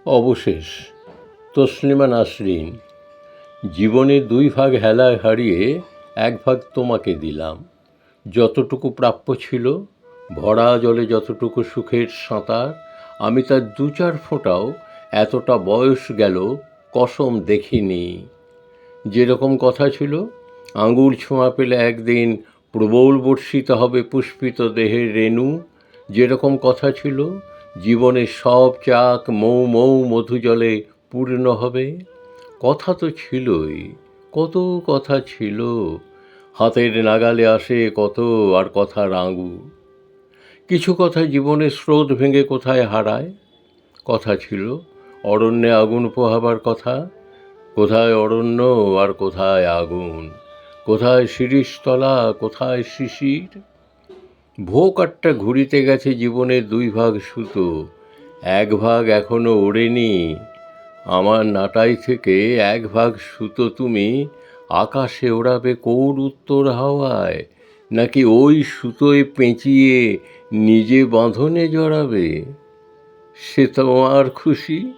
অবশেষ তসলিমা নাসরিন। জীবনের দুই ভাগ হেলায় হারিয়ে এক ভাগ তোমাকে দিলাম। যতটুকু প্রাপ্য ছিল, ভরা জলে যতটুকু সুখের সাঁতার, আমি তার দু চার ফোঁটাও এতটা বয়স গেল কসম দেখিনি। যেরকম কথা ছিল, আঙুল ছোঁয়া পেলে একদিন প্রবল বর্ষিত হবে পুষ্পিত দেহের রেণু, যেরকম কথা ছিল, জীবনের সব চাক মৌ মৌ মধুজলে পূর্ণ হবে, কথা তো ছিলই, কত কথা ছিল। হাতের নাগালে আসে কত, আর কথার আঙুল। কিছু কথা জীবনের স্রোত ভেঙে কোথায় হারায়। কথা ছিল অরণ্যে আগুন পোহাবার কথা, কোথায় অরণ্য আর কোথায় আগুন, কোথায় শিরীষতলা, কোথায় শিশির। ভোকাট্টা ঘুরিতে গেছে জীবনের দুই ভাগ সুতো, এক ভাগ এখনো ওড়েনি। আমার নাটাই থেকে এক ভাগ সুতো তুমি আকাশে ওড়াবে কোন উত্তর হাওয়ায়, নাকি ওই সুতোয় পেঁচিয়ে নিজে বাঁধনে জড়াবে? সে তোমার খুশি।